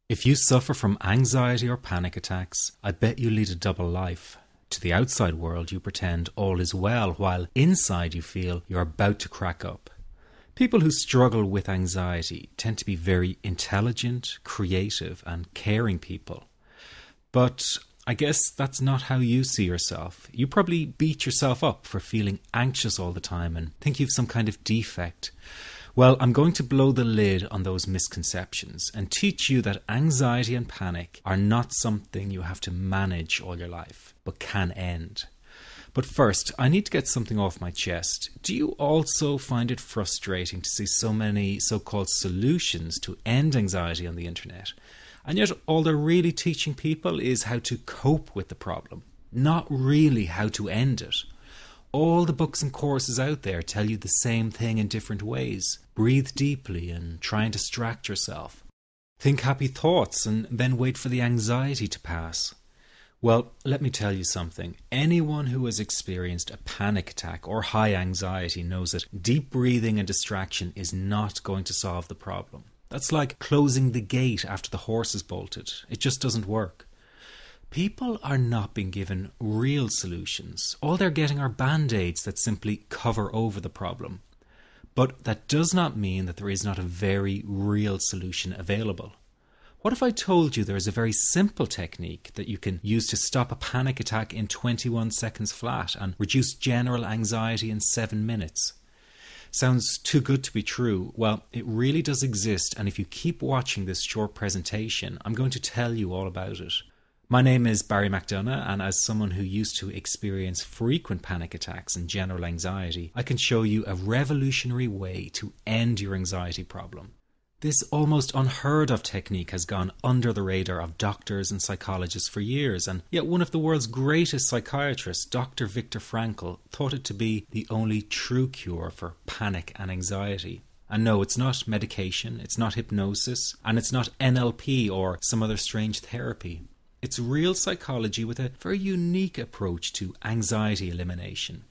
If you suffer from anxiety or panic attacks, I bet you lead a double life. To the outside world, you pretend all is well, while inside you feel you're about to crack up. People who struggle with anxiety tend to be very intelligent, creative, and caring people. But I guess that's not how you see yourself. You probably beat yourself up for feeling anxious all the time and think you've some kind of defect. Well, I'm going to blow the lid on those misconceptions and teach you that anxiety and panic are not something you have to manage all your life, but can end. But first, I need to get something off my chest. Do you also find it frustrating to see so many so-called solutions to end anxiety on the internet? And yet all they're really teaching people is how to cope with the problem, not really how to end it. All the books and courses out there tell you the same thing in different ways. Breathe deeply and try and distract yourself. Think happy thoughts and then wait for the anxiety to pass. Well, let me tell you something. Anyone who has experienced a panic attack or high anxiety knows that deep breathing and distraction is not going to solve the problem. That's like closing the gate after the horse is bolted. It just doesn't work. People are not being given real solutions. All they're getting are band-aids that simply cover over the problem. But that does not mean that there is not a very real solution available. What if I told you there is a very simple technique that you can use to stop a panic attack in 21 seconds flat and reduce general anxiety in 7 minutes? Sounds too good to be true. Well, it really does exist, and if you keep watching this short presentation, I'm going to tell you all about it. My name is Barry McDonough, and as someone who used to experience frequent panic attacks and general anxiety, I can show you a revolutionary way to end your anxiety problem. This almost unheard of technique has gone under the radar of doctors and psychologists for years, and yet one of the world's greatest psychiatrists, Dr. Viktor Frankl, thought it to be the only true cure for panic and anxiety. And no, it's not medication, it's not hypnosis, and it's not NLP or some other strange therapy. It's real psychology with a very unique approach to anxiety elimination.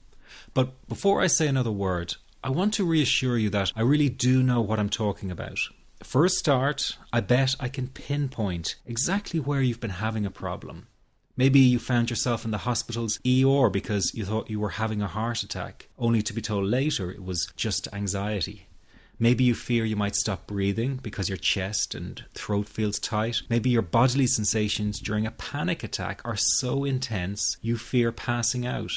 But before I say another word, I want to reassure you that I really do know what I'm talking about. For a start, I bet I can pinpoint exactly where you've been having a problem. Maybe you found yourself in the hospital's ER because you thought you were having a heart attack, only to be told later it was just anxiety. Maybe you fear you might stop breathing because your chest and throat feels tight. Maybe your bodily sensations during a panic attack are so intense you fear passing out.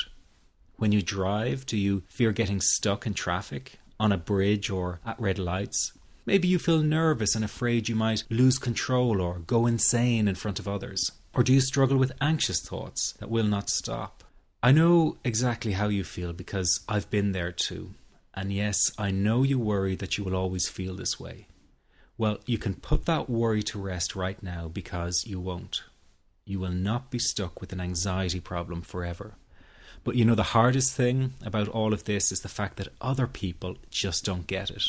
When you drive, do you fear getting stuck in traffic, on a bridge or at red lights? Maybe you feel nervous and afraid you might lose control or go insane in front of others. Or do you struggle with anxious thoughts that will not stop? I know exactly how you feel because I've been there too. And yes, I know you worry that you will always feel this way. Well, you can put that worry to rest right now because you won't. You will not be stuck with an anxiety problem forever. But you know, the hardest thing about all of this is the fact that other people just don't get it.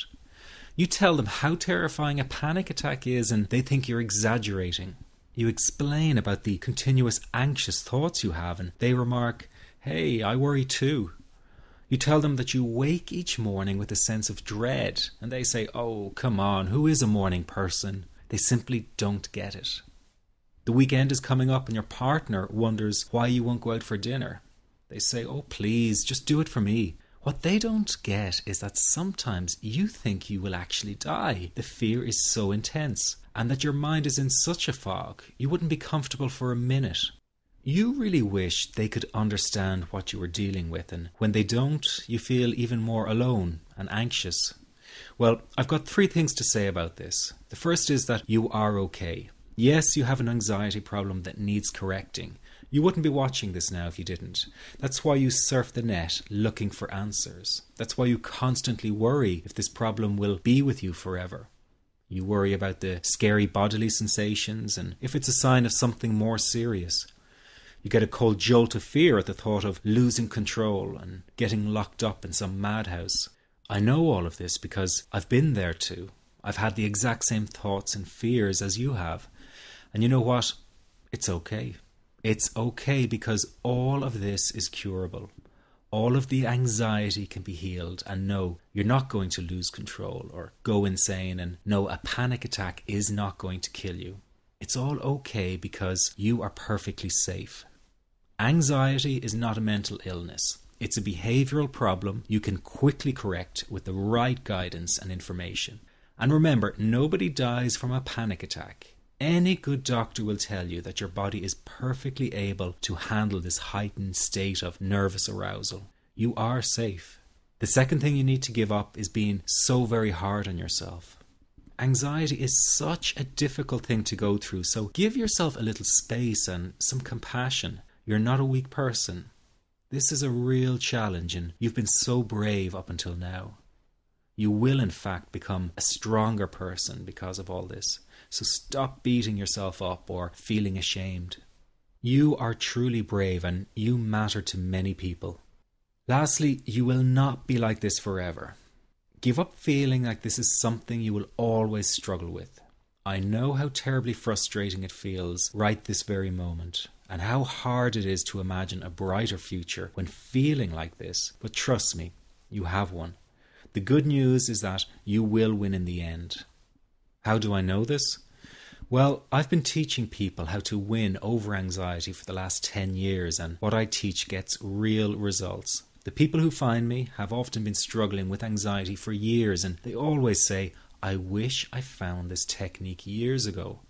You tell them how terrifying a panic attack is and they think you're exaggerating. You explain about the continuous anxious thoughts you have and they remark, "Hey, I worry too." You tell them that you wake each morning with a sense of dread, and they say, "Oh, come on, who is a morning person?" They simply don't get it. The weekend is coming up and your partner wonders why you won't go out for dinner. They say, "Oh, please, just do it for me." What they don't get is that sometimes you think you will actually die. The fear is so intense, and that your mind is in such a fog, you wouldn't be comfortable for a minute. You really wish they could understand what you are dealing with, and when they don't, you feel even more alone and anxious. Well, I've got 3 things to say about this. The first is that you are okay. Yes, you have an anxiety problem that needs correcting. You wouldn't be watching this now if you didn't. That's why you surf the net looking for answers. That's why you constantly worry if this problem will be with you forever. You worry about the scary bodily sensations and if it's a sign of something more serious. You get a cold jolt of fear at the thought of losing control and getting locked up in some madhouse. I know all of this because I've been there too. I've had the exact same thoughts and fears as you have. And you know what? It's okay. It's okay because all of this is curable. All of the anxiety can be healed, and no, you're not going to lose control or go insane, and no, a panic attack is not going to kill you. It's all okay because you are perfectly safe. Anxiety is not a mental illness. It's a behavioral problem you can quickly correct with the right guidance and information. And remember, nobody dies from a panic attack. Any good doctor will tell you that your body is perfectly able to handle this heightened state of nervous arousal. You are safe. The second thing you need to give up is being so very hard on yourself. Anxiety is such a difficult thing to go through, so give yourself a little space and some compassion. You're not a weak person. This is a real challenge, and you've been so brave up until now. You will in fact become a stronger person because of all this. So stop beating yourself up or feeling ashamed. You are truly brave and you matter to many people. Lastly, you will not be like this forever. Give up feeling like this is something you will always struggle with. I know how terribly frustrating it feels right this very moment, and how hard it is to imagine a brighter future when feeling like this, but trust me, you have one. The good news is that you will win in the end. How do I know this? Well, I've been teaching people how to win over anxiety for the last 10 years, and what I teach gets real results. The people who find me have often been struggling with anxiety for years, and they always say, I wish I found this technique years ago.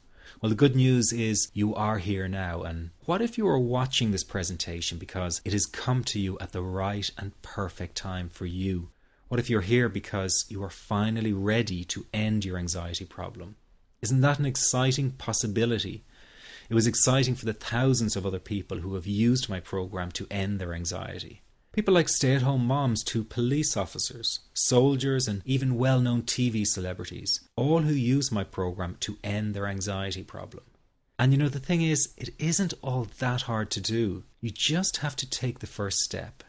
Well, the good news is you are here now, and what if you are watching this presentation because it has come to you at the right and perfect time for you? What if you're here because you are finally ready to end your anxiety problem? Isn't that an exciting possibility? It was exciting for the thousands of other people who have used my program to end their anxiety. People like stay-at-home moms to police officers, soldiers, and even well-known TV celebrities, all who use my program to end their anxiety problem. And you know, the thing is, it isn't all that hard to do. You just have to take the first step.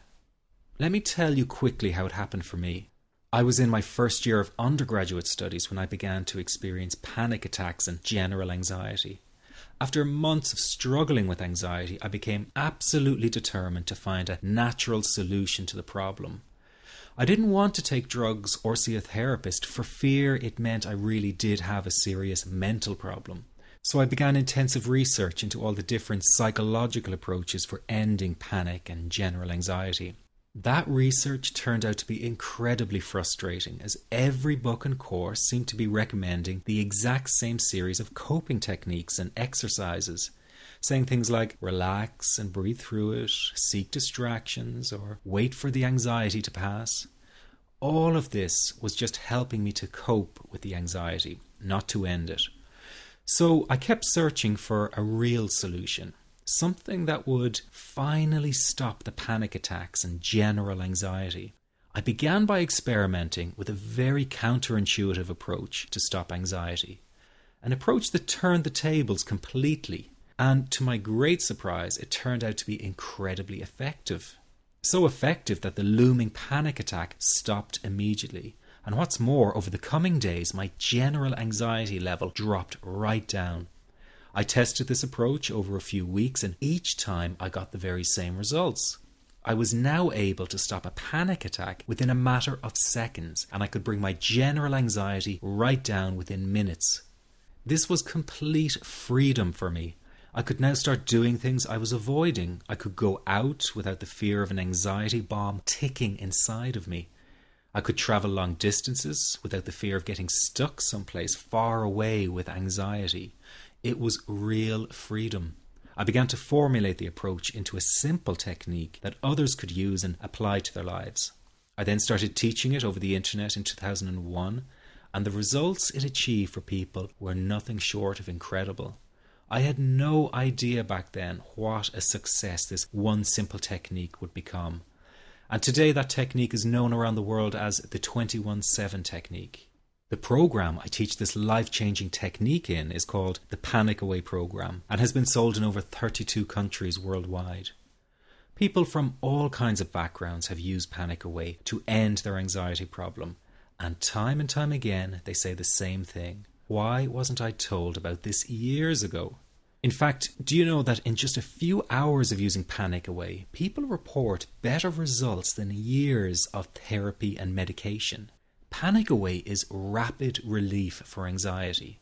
Let me tell you quickly how it happened for me. I was in my first year of undergraduate studies when I began to experience panic attacks and general anxiety. After months of struggling with anxiety, I became absolutely determined to find a natural solution to the problem. I didn't want to take drugs or see a therapist for fear it meant I really did have a serious mental problem. So I began intensive research into all the different psychological approaches for ending panic and general anxiety. That research turned out to be incredibly frustrating, as every book and course seemed to be recommending the exact same series of coping techniques and exercises, saying things like relax and breathe through it, seek distractions, or wait for the anxiety to pass. All of this was just helping me to cope with the anxiety, not to end it. So I kept searching for a real solution. Something that would finally stop the panic attacks and general anxiety. I began by experimenting with a very counterintuitive approach to stop anxiety. An approach that turned the tables completely. And to my great surprise, it turned out to be incredibly effective. So effective that the looming panic attack stopped immediately. And what's more, over the coming days, my general anxiety level dropped right down. I tested this approach over a few weeks, and each time I got the very same results. I was now able to stop a panic attack within a matter of seconds, and I could bring my general anxiety right down within minutes. This was complete freedom for me. I could now start doing things I was avoiding. I could go out without the fear of an anxiety bomb ticking inside of me. I could travel long distances without the fear of getting stuck someplace far away with anxiety. It was real freedom. I began to formulate the approach into a simple technique that others could use and apply to their lives. I then started teaching it over the internet in 2001, and the results it achieved for people were nothing short of incredible. I had no idea back then what a success this one simple technique would become. And today that technique is known around the world as the 21-7 technique. The program I teach this life-changing technique in is called the Panic Away program and has been sold in over 32 countries worldwide. People from all kinds of backgrounds have used Panic Away to end their anxiety problem, and time again they say the same thing. Why wasn't I told about this years ago? In fact, do you know that in just a few hours of using Panic Away, people report better results than years of therapy and medication? Panic Away is rapid relief for anxiety.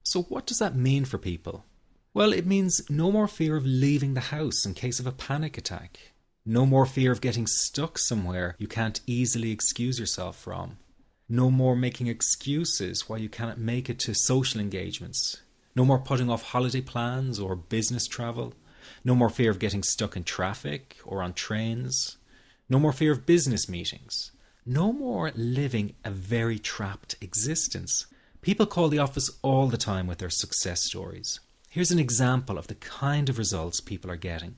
So what does that mean for people? Well, it means no more fear of leaving the house in case of a panic attack. No more fear of getting stuck somewhere you can't easily excuse yourself from. No more making excuses why you cannot make it to social engagements. No more putting off holiday plans or business travel. No more fear of getting stuck in traffic or on trains. No more fear of business meetings. No more living a very trapped existence. People call the office all the time with their success stories. Here's an example of the kind of results people are getting.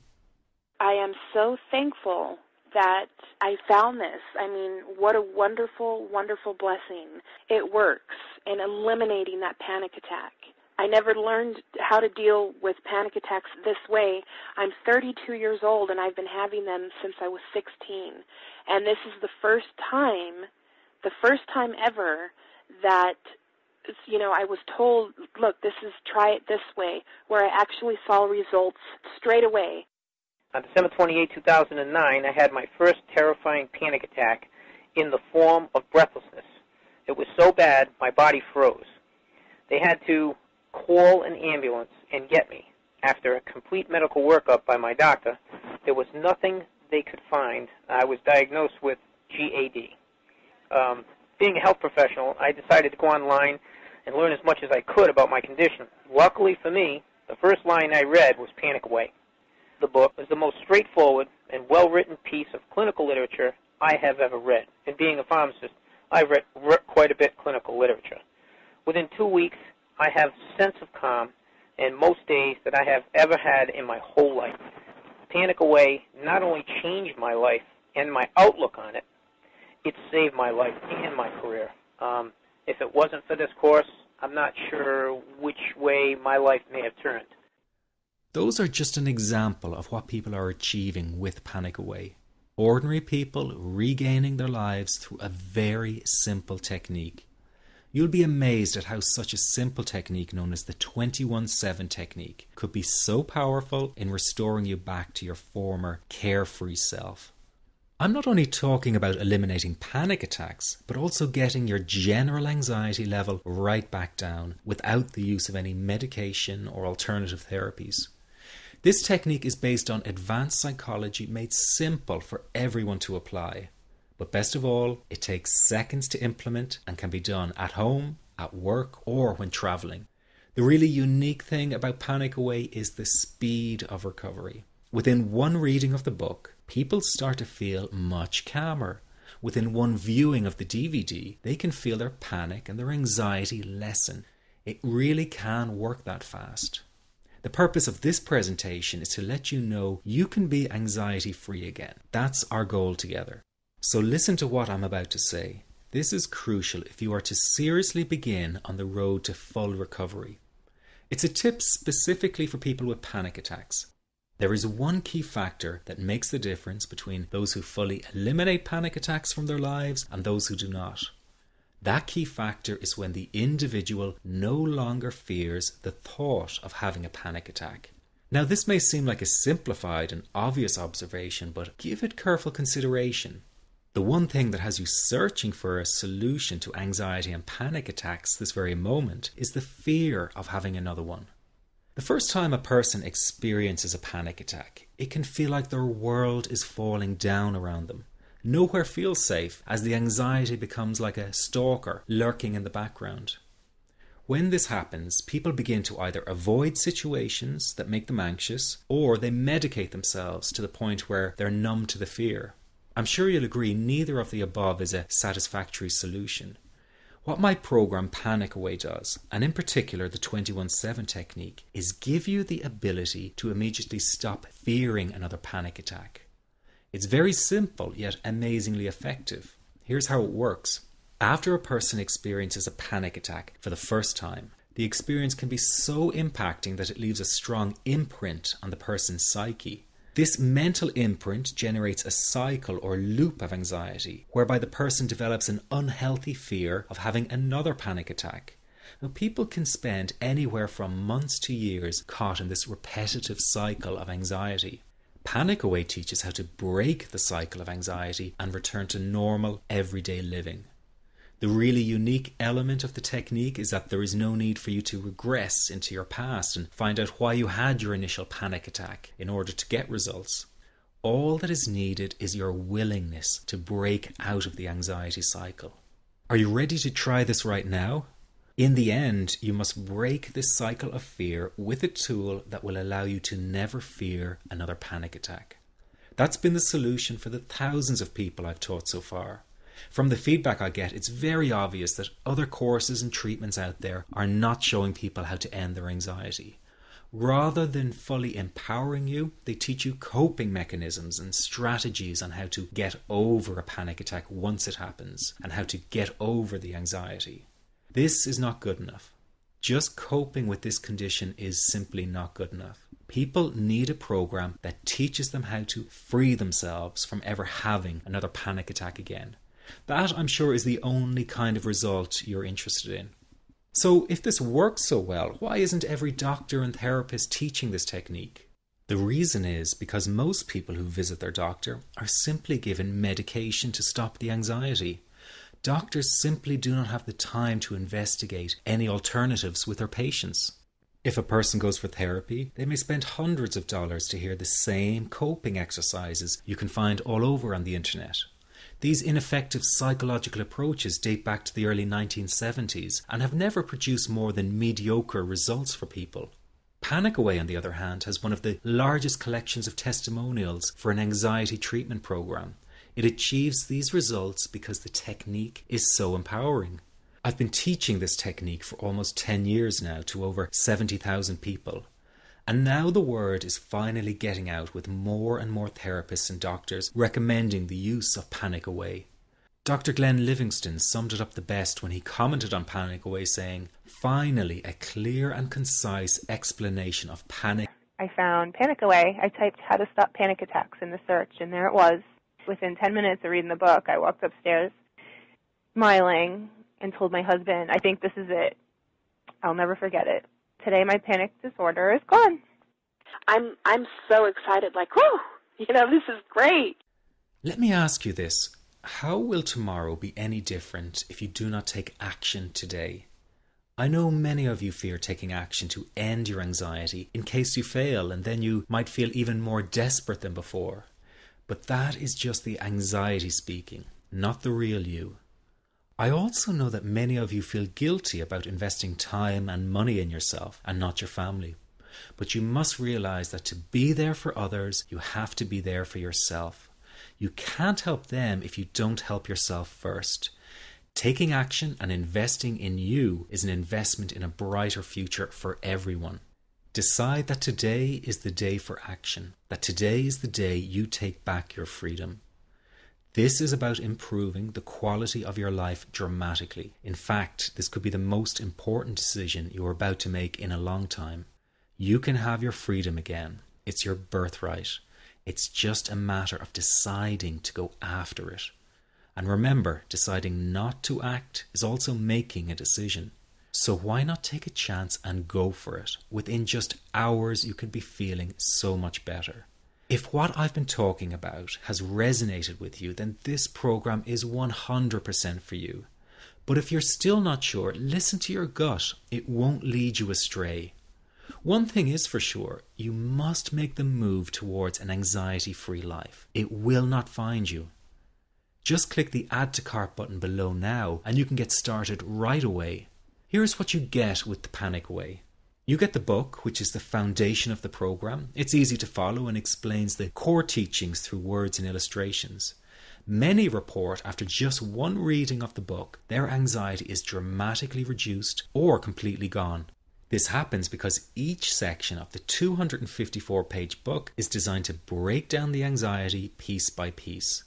I am so thankful that I found this. I mean, what a wonderful, wonderful blessing. It works in eliminating that panic attack. I never learned how to deal with panic attacks this way. I'm 32 years old, and I've been having them since I was 16. And this is the first time ever that, I was told, look, try it this way, where I actually saw results straight away. On December 28, 2009, I had my first terrifying panic attack in the form of breathlessness. It was so bad, my body froze. They had to call an ambulance and get me. After a complete medical workup by my doctor, there was nothing they could find. I was diagnosed with GAD. Being a health professional, I decided to go online and learn as much as I could about my condition. Luckily for me, the first line I read was Panic Away. The book is the most straightforward and well-written piece of clinical literature I have ever read. And being a pharmacist, I've read quite a bit of clinical literature. Within 2 weeks, I have a sense of calm and most days that I have ever had in my whole life. Panic Away not only changed my life and my outlook on it, it saved my life and my career. If it wasn't for this course, I'm not sure which way my life may have turned. Those are just an example of what people are achieving with Panic Away. Ordinary people regaining their lives through a very simple technique. You'll be amazed at how such a simple technique known as the 21-7 technique could be so powerful in restoring you back to your former carefree self. I'm not only talking about eliminating panic attacks, but also getting your general anxiety level right back down without the use of any medication or alternative therapies. This technique is based on advanced psychology made simple for everyone to apply. But best of all, it takes seconds to implement and can be done at home, at work, or when traveling. The really unique thing about Panic Away is the speed of recovery. Within one reading of the book, people start to feel much calmer. Within one viewing of the DVD, they can feel their panic and their anxiety lessen. It really can work that fast. The purpose of this presentation is to let you know you can be anxiety-free again. That's our goal together. So listen to what I'm about to say. This is crucial if you are to seriously begin on the road to full recovery. It's a tip specifically for people with panic attacks. There is one key factor that makes the difference between those who fully eliminate panic attacks from their lives and those who do not. That key factor is when the individual no longer fears the thought of having a panic attack. Now, this may seem like a simplified and obvious observation, but give it careful consideration. The one thing that has you searching for a solution to anxiety and panic attacks this very moment is the fear of having another one. The first time a person experiences a panic attack, it can feel like their world is falling down around them. Nowhere feels safe as the anxiety becomes like a stalker lurking in the background. When this happens, people begin to either avoid situations that make them anxious, or they medicate themselves to the point where they're numb to the fear. I'm sure you'll agree neither of the above is a satisfactory solution. What my program Panic Away does, and in particular the 21-7 technique, is give you the ability to immediately stop fearing another panic attack. It's very simple yet amazingly effective. Here's how it works. After a person experiences a panic attack for the first time, the experience can be so impacting that it leaves a strong imprint on the person's psyche. This mental imprint generates a cycle or loop of anxiety, whereby the person develops an unhealthy fear of having another panic attack. Now, people can spend anywhere from months to years caught in this repetitive cycle of anxiety. Panic Away teaches how to break the cycle of anxiety and return to normal, everyday living. The really unique element of the technique is that there is no need for you to regress into your past and find out why you had your initial panic attack in order to get results. All that is needed is your willingness to break out of the anxiety cycle. Are you ready to try this right now? In the end, you must break this cycle of fear with a tool that will allow you to never fear another panic attack. That's been the solution for the thousands of people I've taught so far. From the feedback I get, it's very obvious that other courses and treatments out there are not showing people how to end their anxiety. Rather than fully empowering you, they teach you coping mechanisms and strategies on how to get over a panic attack once it happens and how to get over the anxiety. This is not good enough. Just coping with this condition is simply not good enough. People need a program that teaches them how to free themselves from ever having another panic attack again. That, I'm sure, is the only kind of result you're interested in. So if this works so well, why isn't every doctor and therapist teaching this technique? The reason is because most people who visit their doctor are simply given medication to stop the anxiety. Doctors simply do not have the time to investigate any alternatives with their patients. If a person goes for therapy, they may spend hundreds of dollars to hear the same coping exercises you can find all over on the internet. These ineffective psychological approaches date back to the early 1970s and have never produced more than mediocre results for people. Panic Away, on the other hand, has one of the largest collections of testimonials for an anxiety treatment program. It achieves these results because the technique is so empowering. I've been teaching this technique for almost 10 years now to over 70,000 people. And now the word is finally getting out with more and more therapists and doctors recommending the use of Panic Away. Dr. Glenn Livingston summed it up the best when he commented on Panic Away saying, "Finally, a clear and concise explanation of panic." I found Panic Away. I typed how to stop panic attacks in the search, and there it was. Within 10 minutes of reading the book, I walked upstairs smiling and told my husband, "I think this is it. I'll never forget it. Today my panic disorder is gone." I'm so excited, like, whoo, this is great. Let me ask you this. How will tomorrow be any different if you do not take action today? I know many of you fear taking action to end your anxiety in case you fail, and then you might feel even more desperate than before. But that is just the anxiety speaking, not the real you. I also know that many of you feel guilty about investing time and money in yourself and not your family. But you must realize that to be there for others, you have to be there for yourself. You can't help them if you don't help yourself first. Taking action and investing in you is an investment in a brighter future for everyone. Decide that today is the day for action, that today is the day you take back your freedom. This is about improving the quality of your life dramatically. In fact, this could be the most important decision you are about to make in a long time. You can have your freedom again. It's your birthright. It's just a matter of deciding to go after it. And remember, deciding not to act is also making a decision. So why not take a chance and go for it? Within just hours, you can be feeling so much better. If what I've been talking about has resonated with you, then this program is 100% for you. But if you're still not sure, listen to your gut. It won't lead you astray. One thing is for sure, you must make the move towards an anxiety-free life. It will not find you. Just click the Add to Cart button below now and you can get started right away. Here's what you get with the Panic Away. You get the book, which is the foundation of the program. It's easy to follow and explains the core teachings through words and illustrations. Many report after just one reading of the book, their anxiety is dramatically reduced or completely gone. This happens because each section of the 254-page book is designed to break down the anxiety piece by piece.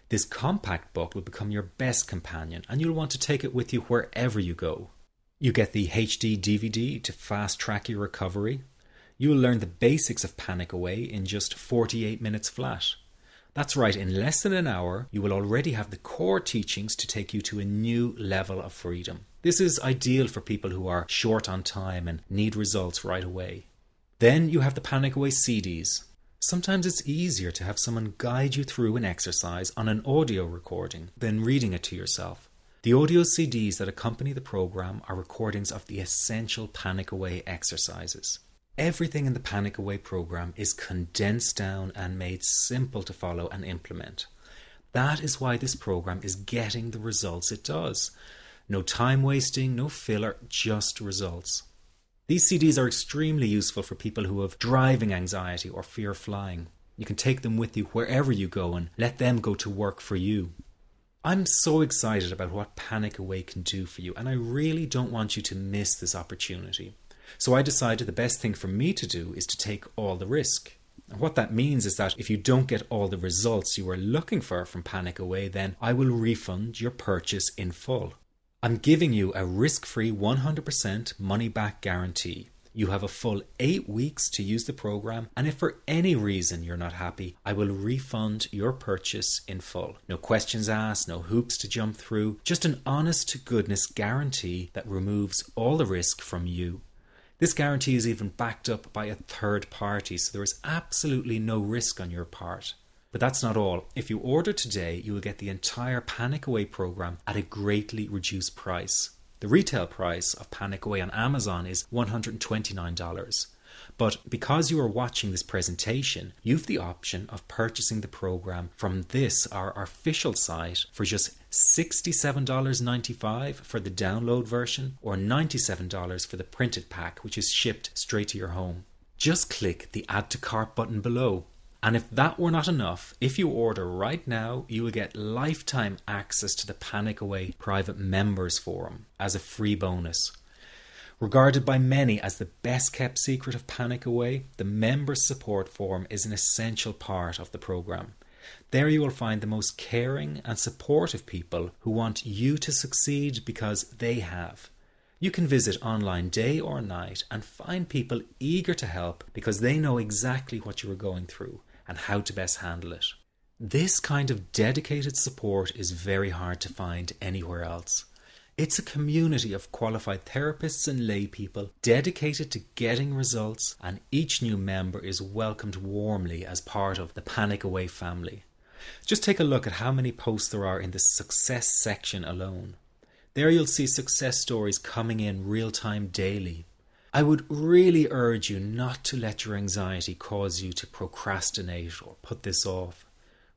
This compact book will become your best companion and you'll want to take it with you wherever you go. You get the HD DVD to fast-track your recovery. You will learn the basics of Panic Away in just 48 minutes flat. That's right, in less than an hour, you will already have the core teachings to take you to a new level of freedom. This is ideal for people who are short on time and need results right away. Then you have the Panic Away CDs. Sometimes it's easier to have someone guide you through an exercise on an audio recording than reading it to yourself. The audio CDs that accompany the program are recordings of the essential Panic Away exercises. Everything in the Panic Away program is condensed down and made simple to follow and implement. That is why this program is getting the results it does. No time wasting, no filler, just results. These CDs are extremely useful for people who have driving anxiety or fear flying. You can take them with you wherever you go and let them go to work for you. I'm so excited about what Panic Away can do for you, and I really don't want you to miss this opportunity. So I decided the best thing for me to do is to take all the risk. And what that means is that if you don't get all the results you are looking for from Panic Away, then I will refund your purchase in full. I'm giving you a risk-free 100% money-back guarantee. You have a full 8 weeks to use the program, and if for any reason you're not happy, I will refund your purchase in full. No questions asked, no hoops to jump through, just an honest-to-goodness guarantee that removes all the risk from you. This guarantee is even backed up by a third party, so there is absolutely no risk on your part. But that's not all. If you order today, you will get the entire Panic Away program at a greatly reduced price. The retail price of Panic Away on Amazon is $129. But because you are watching this presentation, you have the option of purchasing the program from this, our official site, for just $67.95 for the download version or $97 for the printed pack, which is shipped straight to your home. Just click the Add to Cart button below. And if that were not enough, if you order right now, you will get lifetime access to the Panic Away private members forum as a free bonus. Regarded by many as the best kept secret of Panic Away, the members support forum is an essential part of the program. There you will find the most caring and supportive people who want you to succeed because they have. You can visit online day or night and find people eager to help because they know exactly what you are going through and how to best handle it. This kind of dedicated support is very hard to find anywhere else. It's a community of qualified therapists and lay people dedicated to getting results, and each new member is welcomed warmly as part of the Panic Away family. Just take a look at how many posts there are in the success section alone. There you'll see success stories coming in real time daily. I would really urge you not to let your anxiety cause you to procrastinate or put this off.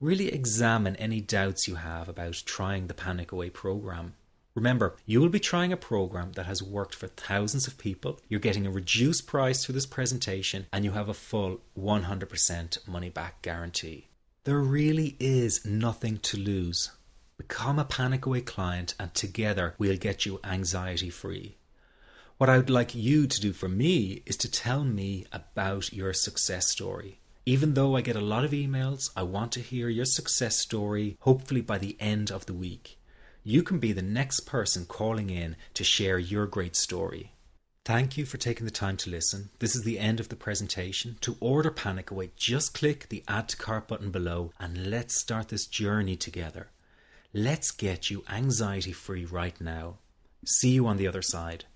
Really examine any doubts you have about trying the Panic Away program. Remember, you will be trying a program that has worked for thousands of people, you're getting a reduced price through this presentation, and you have a full 100% money back guarantee. There really is nothing to lose. Become a Panic Away client and together we'll get you anxiety free. What I would like you to do for me is to tell me about your success story. Even though I get a lot of emails, I want to hear your success story, hopefully by the end of the week. You can be the next person calling in to share your great story. Thank you for taking the time to listen. This is the end of the presentation. To order Panic Away, just click the Add to Cart button below and let's start this journey together. Let's get you anxiety free right now. See you on the other side.